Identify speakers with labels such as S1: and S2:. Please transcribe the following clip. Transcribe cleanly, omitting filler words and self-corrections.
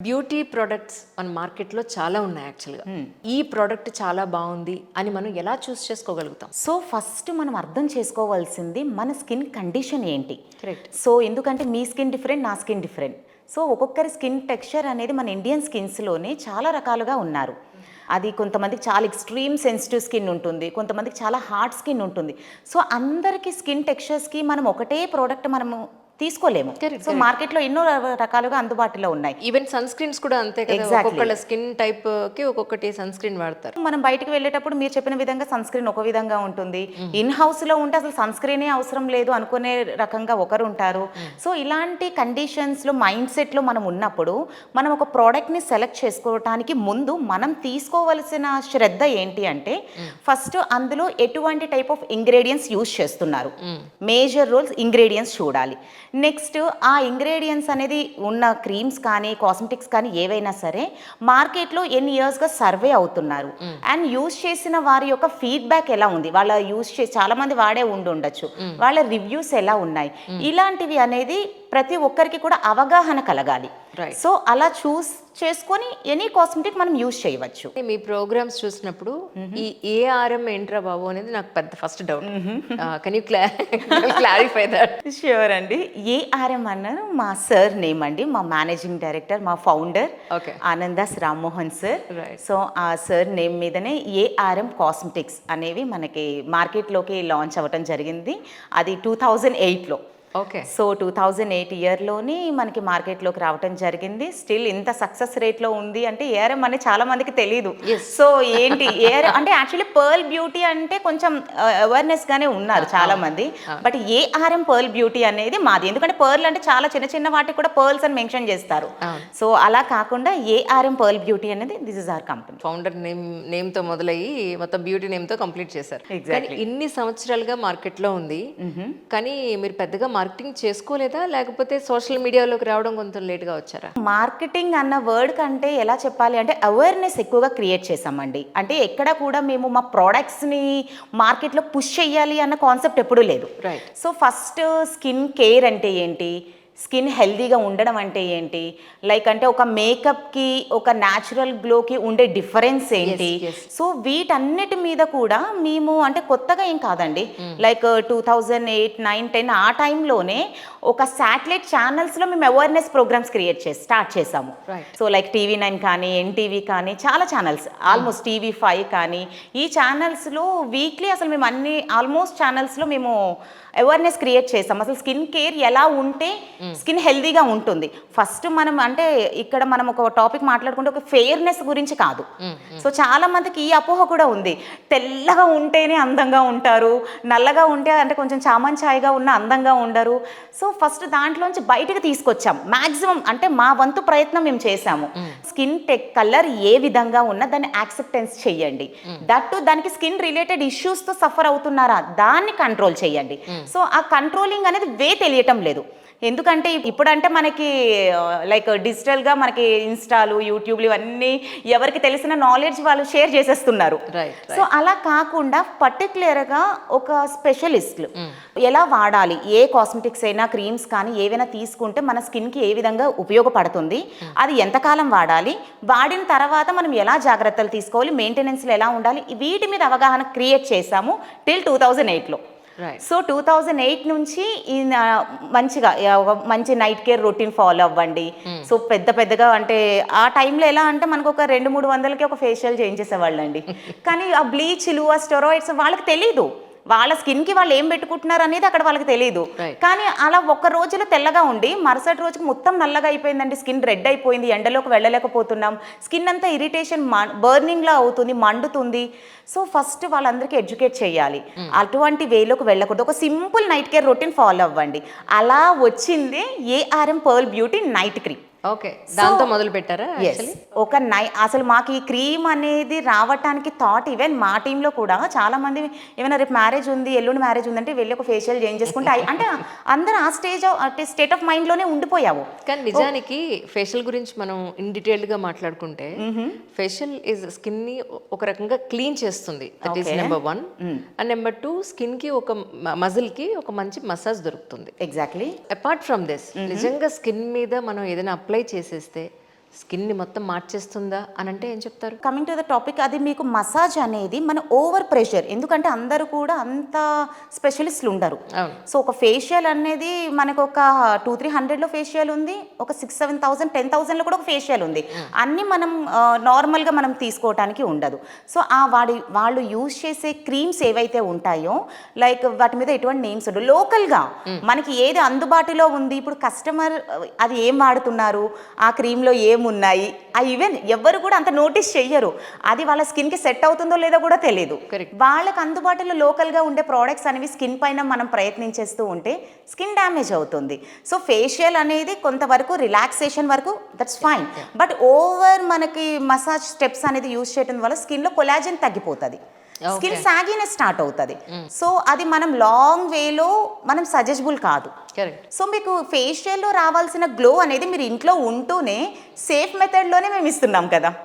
S1: Beauty products మన మార్కెట్లో చాలా ఉన్నాయి యాక్చువల్గా. ఈ ప్రోడక్ట్ చాలా బాగుంది అని మనం ఎలా చూస్ చేసుకోగలుగుతాం?
S2: సో ఫస్ట్ మనం అర్థం చేసుకోవాల్సింది మన స్కిన్ కండిషన్ ఏంటి.
S1: కరెక్ట్.
S2: సో ఎందుకంటే మీ స్కిన్ డిఫరెంట్, నా స్కిన్ డిఫరెంట్. సో ఒక్కొక్కరి స్కిన్ టెక్స్చర్ అనేది మన ఇండియన్ స్కిన్స్లోనే చాలా రకాలుగా ఉన్నారు. అది కొంతమందికి చాలా ఎక్స్ట్రీమ్ సెన్సిటివ్ స్కిన్ ఉంటుంది, కొంతమందికి చాలా హార్డ్ స్కిన్ ఉంటుంది. సో అందరికీ స్కిన్ టెక్స్చర్స్కి మనం ఒకటే ప్రోడక్ట్ మనము తీసుకోలేము. సో మార్కెట్లో ఎన్నో రకాలుగా అందుబాటులో ఉన్నాయి.
S1: ఈవెన్ సన్ స్క్రీన్స్ కూడా అంతే కదా. ఒక్కొక్కళ్ళ స్కిన్ టైప్ కి ఒక్కొక్కటి సన్ స్క్రీన్ వాడతారు.
S2: మనం బయటకు వెళ్ళేటప్పుడు మీరు చెప్పిన విధంగా సన్ స్క్రీన్ ఒక విధంగా ఉంటుంది, ఇన్ హౌస్ లో ఉంటే అసలు సన్ స్క్రీనే అవసరం లేదు అనుకునే రకంగా ఒకరు ఉంటారు. సో ఇలాంటి కండిషన్స్ లో మైండ్ సెట్ లో మనం ఉన్నప్పుడు మనం ఒక ప్రోడక్ట్ ని సెలెక్ట్ చేసుకోవడానికి ముందు మనం తీసుకోవలసిన శ్రద్ధ ఏంటి అంటే ఫస్ట్ అందులో ఎటువంటి టైప్ ఆఫ్ ఇంగ్రీడియంట్స్ యూజ్ చేస్తున్నారు, మేజర్ రోల్స్ ఇంగ్రీడియంట్స్ చూడాలి. నెక్స్ట్ ఆ ఇంగ్రీడియంట్స్ అనేది ఉన్న క్రీమ్స్ కానీ కాస్మెటిక్స్ కానీ ఏవైనా సరే మార్కెట్లో ఎన్ని ఇయర్స్గా సర్వే అవుతున్నారు అండ్ యూజ్ చేసిన వారి యొక్క ఫీడ్బ్యాక్ ఎలా ఉంది, వాళ్ళ యూజ్ చేసి చాలా మంది వాడే ఉండొచ్చు, వాళ్ళ రివ్యూస్ ఎలా ఉన్నాయి, ఇలాంటివి అనేది ప్రతి ఒక్కరికి కూడా అవగాహన కలగాలి. సో అలా చూస్ చేసుకొని ఎనీ కాస్మెటిక్ మనం యూజ్ చేయవచ్చు.
S1: మీ ప్రోగ్రామ్స్ చూసినప్పుడు ఈ ఏఆర్ఎం ఏంట్రా బాబు అనేది నాకు పెద్ద first doubt. Can you clarify that?
S2: Sure అండి. ఏఆర్ఎం అన్నారు మా సార్ నేమ్ అండి, మా మేనేజింగ్ డైరెక్టర్, మా ఫౌండర్ ఆనందాస్ రామ్మోహన్ సార్. సో ఆ సార్ నేమ్ మీదనే ఏఆర్ఎం కాస్మెటిక్స్ అనేవి మనకి మార్కెట్లోకి లాంచ్ అవ్వటం జరిగింది. అది 2008లో.
S1: ఓకే.
S2: సో 2008 ఇయర్లోని మనకి మార్కెట్లోకి రావటం జరిగింది. స్టిల్ ఇంత సక్సెస్ రేట్లో ఉంది అంటే ఏఆర్ఎం అనేది చాలా మందికి తెలియదు. సో ఏంటి ఏఆర్ఎం అంటే యాక్చువల్లీ పర్ల్ బ్యూటీ అంటే కొంచెం అవేర్నెస్గానే ఉన్నారు చాలా మంది, బట్ ఏఆర్ఎం పర్ల్ బ్యూటీ అనేది మాది. ఎందుకంటే పర్ల్ అంటే చాలా చిన్న చిన్న వాటికి కూడా పర్ల్స్ అని మెన్షన్ చేస్తారు. సో అలా కాకుండా ఏఆర్ఎం పర్ల్ బ్యూటీ అనేది this is our company.
S1: Founder నేమ్తో మొదలయ్యి మొత్తం బ్యూటీ నేమ్తో కంప్లీట్ చేశారు. కానీ ఇన్ని సంవత్సరాలుగా మార్కెట్లో ఉంది, కానీ మీరు పెద్దగా మార్కెటింగ్ చేసుకోలేదా, లేకపోతే సోషల్ మీడియాలోకి రావడం కొంచెం లేట్గా వచ్చారా?
S2: మార్కెటింగ్ అన్న వర్డ్ కంటే ఎలా చెప్పాలి అంటే అవేర్నెస్ ఎక్కువగా క్రియేట్ చేసామండి. అంటే ఎక్కడ కూడా మేము మా ప్రోడక్ట్స్ని మార్కెట్లో పుష్ చేయాలి అన్న కాన్సెప్ట్ ఎప్పుడూ లేదు. సో ఫస్ట్ స్కిన్ కేర్ అంటే ఏంటి, స్కిన్ హెల్దీగా ఉండడం అంటే ఏంటి, లైక్ అంటే ఒక మేకప్కి ఒక న్యాచురల్ గ్లోకి ఉండే డిఫరెన్స్ ఏంటి. సో వీటన్నిటి మీద కూడా మేము అంటే కొత్తగా ఏం కాదండి, లైక్ 2008, 9, 10 ఆ టైంలోనే ఒక శాటిలైట్ ఛానల్స్లో మేము అవేర్నెస్ ప్రోగ్రామ్స్ క్రియేట్ చేసి స్టార్ట్ చేసాము. సో లైక్ TV9 కానీ, ఎన్టీవీ కానీ, చాలా ఛానల్స్, ఆల్మోస్ట్ TV5 కానీ, ఈ ఛానల్స్లో వీక్లీ అసలు మేము అన్ని ఆల్మోస్ట్ ఛానల్స్లో మేము అవేర్నెస్ క్రియేట్ చేసాం. అసలు స్కిన్ కేర్ ఎలా ఉంటే స్కిన్ హెల్దీగా ఉంటుంది. ఫస్ట్ మనం అంటే ఇక్కడ మనం ఒక టాపిక్ మాట్లాడుకుంటే ఒక ఫెయిర్నెస్ గురించి కాదు. సో చాలా మందికి ఈ అపోహ కూడా ఉంది, తెల్లగా ఉంటేనే అందంగా ఉంటారు, నల్లగా ఉంటే అంటే కొంచెం చామంచాయిగా ఉన్న అందంగా ఉండరు. సో ఫస్ట్ దాంట్లోంచి బయటకు తీసుకొచ్చాం. మ్యాక్సిమం అంటే మా వంతు ప్రయత్నం మేము చేసాము. స్కిన్ కలర్ ఏ విధంగా ఉన్నా దాన్ని యాక్సెప్టెన్స్ చెయ్యండి, దట్టు దానికి స్కిన్ రిలేటెడ్ ఇష్యూస్తో సఫర్ అవుతున్నారా దాన్ని కంట్రోల్ చేయండి. సో ఆ కంట్రోలింగ్ అనేది తెలియటం లేదు. ఎందుకంటే ఇప్పుడంటే మనకి లైక్ డిజిటల్గా మనకి ఇన్స్టాలు, యూట్యూబ్లు ఇవన్నీ ఎవరికి తెలిసిన నాలెడ్జ్ వాళ్ళు షేర్ చేసేస్తున్నారు. సో అలా కాకుండా పర్టికులర్గా ఒక స్పెషలిస్ట్లు ఎలా వాడాలి, ఏ కాస్మెటిక్స్ అయినా క్రీమ్స్ కానీ ఏవైనా తీసుకుంటే మన స్కిన్కి ఏ విధంగా ఉపయోగపడుతుంది, అది ఎంతకాలం వాడాలి, వాడిన తర్వాత మనం ఎలా జాగ్రత్తలు తీసుకోవాలి, మెయింటెనెన్స్లో ఎలా ఉండాలి, వీటి మీద అవగాహన క్రియేట్ చేశాము టిల్ 2008లో. సో 2008 నుంచి మంచిగా మంచి నైట్ కేర్ రొటీన్ ఫాలో అవ్వండి. సో పెద్దగా అంటే ఆ టైంలో ఎలా అంటే మనకు ఒక 200-300కి ఒక ఫేషియల్ చేయించేసేవాళ్ళండి. కానీ ఆ బ్లీచ్లు, ఆ స్టెరాయిడ్స్ వాళ్ళకి తెలీదు, వాళ్ళ స్కిన్కి వాళ్ళు ఏం పెట్టుకుంటున్నారు అనేది అక్కడ వాళ్ళకి తెలియదు. కానీ అలా ఒక్క రోజులో తెల్లగా ఉండి మరుసటి రోజుకి మొత్తం నల్లగా అయిపోయిందండి, స్కిన్ రెడ్ అయిపోయింది, ఎండలోకి వెళ్ళలేకపోతున్నాం, స్కిన్ అంతా ఇరిటేషన్ బర్నింగ్లా అవుతుంది, మండుతుంది. సో ఫస్ట్ వాళ్ళందరికీ ఎడ్యుకేట్ చేయాలి, అటువంటి వేలోకి వెళ్ళకూడదు, ఒక simple night care routine follow అవ్వండి. అలా వచ్చిందే ARM pearl beauty night cream.
S1: Okay, దాంతో మొదలు పెట్టారా?
S2: ఒక అసలు మాకు ఈ క్రీమ్ అనేది రావటానికి థాట్ ఈవెన్ మా టీంలో కూడా చాలా మంది ఏమైనా రేపు మ్యారేజ్ ఉంది, ఎల్లుండి మ్యారేజ్ ఉందంటే వెళ్ళి ఒక ఫేషియల్ చేంజ్ చేసుకుంటే అంటే అందరూ ఆ స్టేట్ ఆఫ్ మైండ్లోనే ఉండిపోయావు.
S1: కానీ నిజానికి ఫేషియల్ గురించి మనం ఇన్ డీటెయిల్డ్గా మాట్లాడుకుంటే ఫేషియల్ ఇస్ స్కిన్ని ఒక రకంగా క్లీన్ చేస్తుంది, that is number 1. And number 2, స్కిన్కి ఒక మజిల్కి ఒక మంచి మసాజ్ దొరుకుతుంది.
S2: ఎగ్జాక్ట్లీ.
S1: అపార్ట్ ఫ్రమ్ దిస్ నిజంగా స్కిన్ మీద మనం ఏదైనా అప్లై చేసేస్తే స్కిన్ని మొత్తం మార్చేస్తుందా అని అంటే ఏం చెప్తారు?
S2: కమింగ్ టు ద టాపిక్, అది మీకు మసాజ్ అనేది మన ఓవర్ ప్రెషర్, ఎందుకంటే అందరూ కూడా అంత స్పెషలిస్టులు ఉండరు.
S1: అవును.
S2: సో ఒక ఫేషియల్ అనేది మనకు ఒక 200-300లో ఫేషియల్ ఉంది, ఒక 6,000-7,000 10,000లో కూడా ఒక ఫేషియల్ ఉంది. అన్నీ మనం నార్మల్గా మనం తీసుకోవటానికి ఉండదు. సో వాళ్ళు యూజ్ చేసే క్రీమ్స్ ఏవైతే ఉంటాయో లైక్ వాటి మీద ఎటువంటి నేమ్స్ ఉండవు, లోకల్గా మనకి ఏది అందుబాటులో ఉంది. ఇప్పుడు కస్టమర్ అది ఏం వాడుతున్నారు, ఆ క్రీమ్లో ఏమున్నాయి, ఆ ఈవెన్ ఎవరు కూడా అంత నోటీస్ చెయ్యరు. అది వాళ్ళ స్కిన్కి సెట్ అవుతుందో లేదో కూడా తెలియదు. వాళ్ళకి అందుబాటులో లోకల్గా ఉండే ప్రోడక్ట్స్ అనేవి స్కిన్ పైన మనం ప్రయత్నించేస్తూ ఉంటే స్కిన్ డ్యామేజ్ అవుతుంది. సో ఫేషియల్ అనేది కొంతవరకు రిలాక్సేషన్ వరకు దట్స్ ఫైన్, బట్ ఓవర్ మనకి మసాజ్ స్టెప్స్ అనేది యూజ్ చేయడం వల్ల స్కిన్లో కొలాజన్ తగ్గిపోతుంది, స్కిన్ సాగినెస్ స్టార్ట్ అవుతుంది. సో అది మనం లాంగ్ వేలో మనం సజెస్టబుల్ కాదు. సో మీకు ఫేషియల్లో రావాల్సిన గ్లో అనేది మీరు ఇంట్లో ఉంటూనే సేఫ్ మెథడ్లోనే మేము ఇస్తున్నాం కదా.